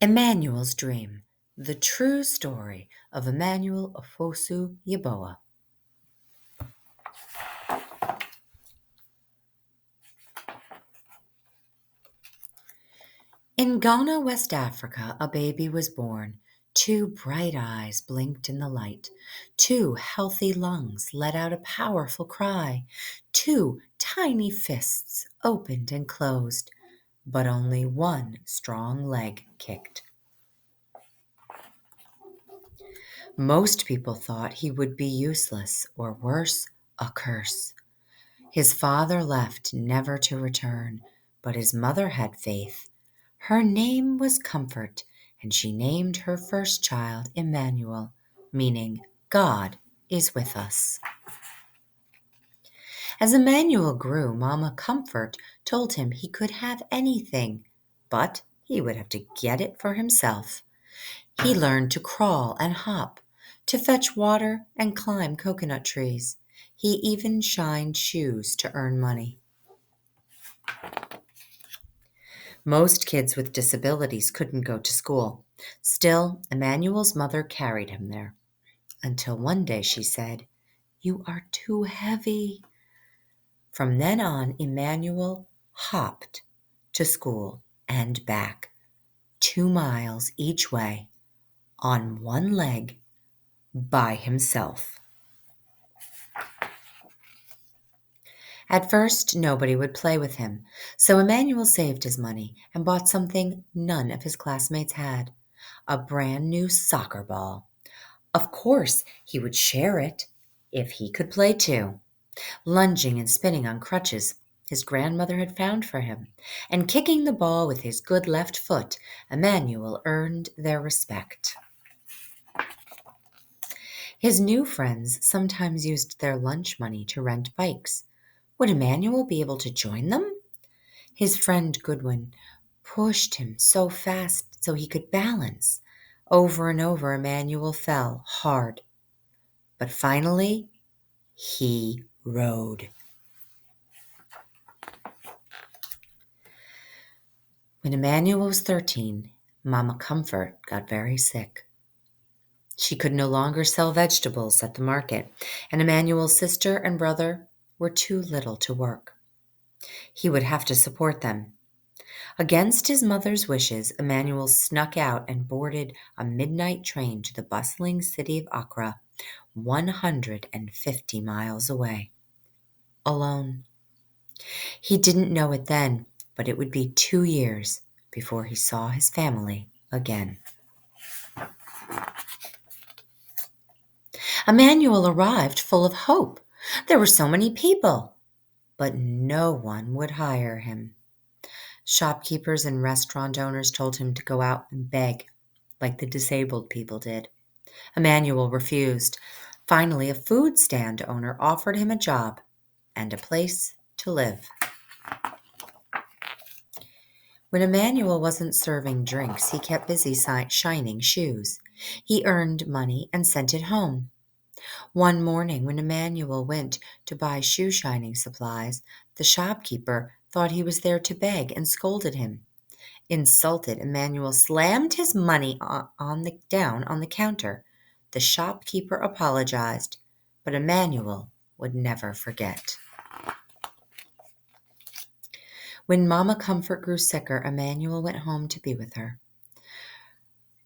Emmanuel's Dream, the true story of Emmanuel Ofosu Yeboah. In Ghana, West Africa, a baby was born. Two bright eyes blinked in the light. Two healthy lungs let out a powerful cry. Two tiny fists opened and closed, but only one strong leg kicked. Most people thought he would be useless, or worse, a curse. His father left never to return, but his mother had faith. Her name was Comfort, and she named her first child Emmanuel, meaning God is with us. As Emmanuel grew, Mama Comfort told him he could have anything, but he would have to get it for himself. He learned to crawl and hop, to fetch water and climb coconut trees. He even shined shoes to earn money. Most kids with disabilities couldn't go to school. Still, Emmanuel's mother carried him there until one day she said, "You are too heavy." From then on, Emmanuel hopped to school and back, 2 miles each way, on one leg, by himself. At first, nobody would play with him, so Emmanuel saved his money and bought something none of his classmates had, a brand new soccer ball. Of course, he would share it if he could play too. Lunging and spinning on crutches his grandmother had found for him, and kicking the ball with his good left foot, Emmanuel earned their respect. His new friends sometimes used their lunch money to rent bikes. Would Emmanuel be able to join them? His friend Goodwin pushed him so fast so he could balance. Over and over, Emmanuel fell hard. But finally, he rode. When Emmanuel was 13, Mama Comfort got very sick. She could no longer sell vegetables at the market, and Emmanuel's sister and brother were too little to work. He would have to support them. Against his mother's wishes, Emmanuel snuck out and boarded a midnight train to the bustling city of Accra, 150 miles away. Alone. He didn't know it then, but it would be 2 years before he saw his family again. Emmanuel arrived full of hope. There were so many people, but no one would hire him. Shopkeepers and restaurant owners told him to go out and beg, like the disabled people did. Emmanuel refused. Finally, a food stand owner offered him a job and a place to live. When Emmanuel wasn't serving drinks, he kept busy shining shoes. He earned money and sent it home. One morning, when Emmanuel went to buy shoe shining supplies, the shopkeeper thought he was there to beg and scolded him. Insulted, Emmanuel slammed his money down on the counter. The shopkeeper apologized, but Emmanuel would never forget. When Mama Comfort grew sicker, Emmanuel went home to be with her.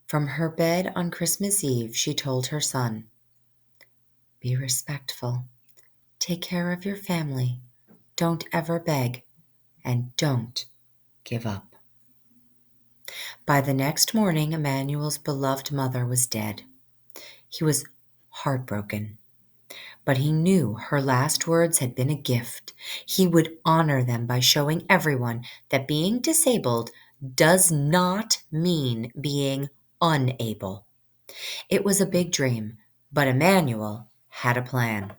From her bed on Christmas Eve, she told her son, "Be respectful. Take care of your family. Don't ever beg, and don't give up." By the next morning, Emmanuel's beloved mother was dead. He was heartbroken, but he knew her last words had been a gift. He would honor them by showing everyone that being disabled does not mean being unable. It was a big dream, but Emmanuel had a plan.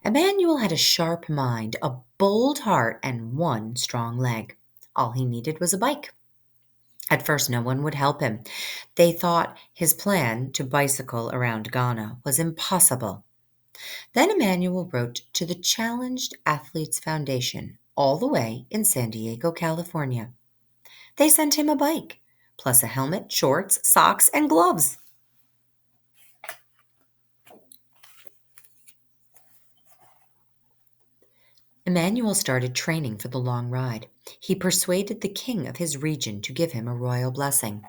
Emmanuel had a sharp mind, a bold heart, and one strong leg. All he needed was a bike. At first, no one would help him. They thought his plan to bicycle around Ghana was impossible. Then Emmanuel wrote to the Challenged Athletes Foundation, all the way in San Diego, California. They sent him a bike, plus a helmet, shorts, socks, and gloves. Emmanuel started training for the long ride. He persuaded the king of his region to give him a royal blessing.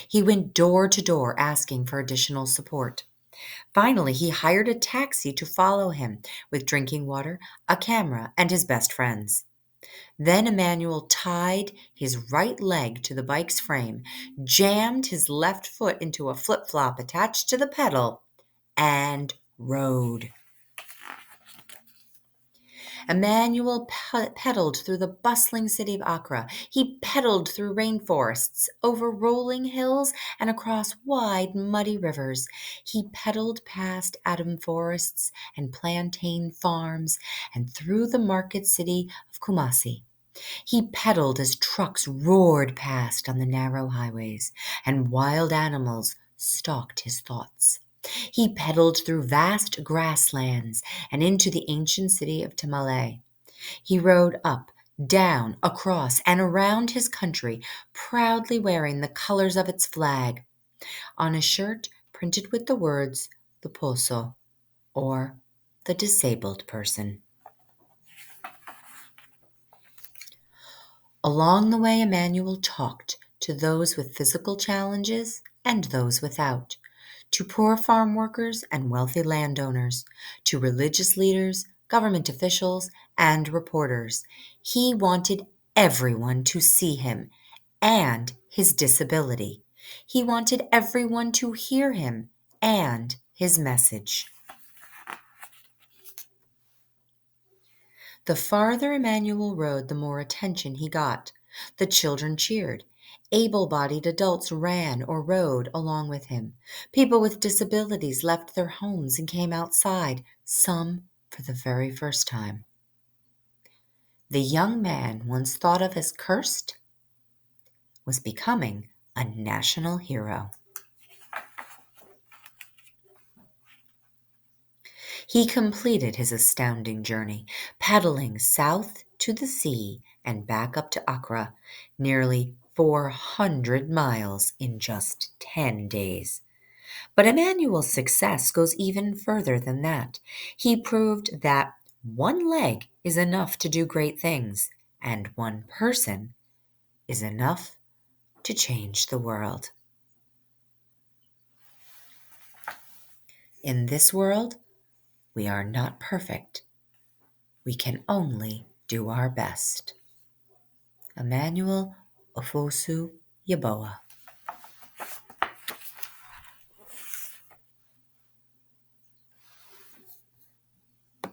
He went door to door asking for additional support. Finally, he hired a taxi to follow him with drinking water, a camera, and his best friends. Then Emmanuel tied his right leg to the bike's frame, jammed his left foot into a flip flop attached to the pedal, and rode. Emmanuel pedaled through the bustling city of Accra. He pedaled through rainforests, over rolling hills, and across wide, muddy rivers. He pedaled past Adam forests and plantain farms and through the market city of Kumasi. He pedaled as trucks roared past on the narrow highways, and wild animals stalked his thoughts. He pedaled through vast grasslands and into the ancient city of Tamale. He rode up, down, across, and around his country, proudly wearing the colors of its flag, on a shirt printed with the words the Poso, or the disabled person. Along the way, Emmanuel talked to those with physical challenges and those without, to poor farm workers and wealthy landowners, to religious leaders, government officials, and reporters. He wanted everyone to see him and his disability. He wanted everyone to hear him and his message. The farther Emmanuel rode, the more attention he got. The children cheered. Able-bodied adults ran or rode along with him. People with disabilities left their homes and came outside, some for the very first time. The young man, once thought of as cursed, was becoming a national hero. He completed his astounding journey, paddling south to the sea and back up to Accra, nearly 400 miles in just 10 days. But Emmanuel's success goes even further than that. He proved that one leg is enough to do great things, and one person is enough to change the world. In this world, we are not perfect. We can only do our best. Emmanuel Ofosu Yeboah.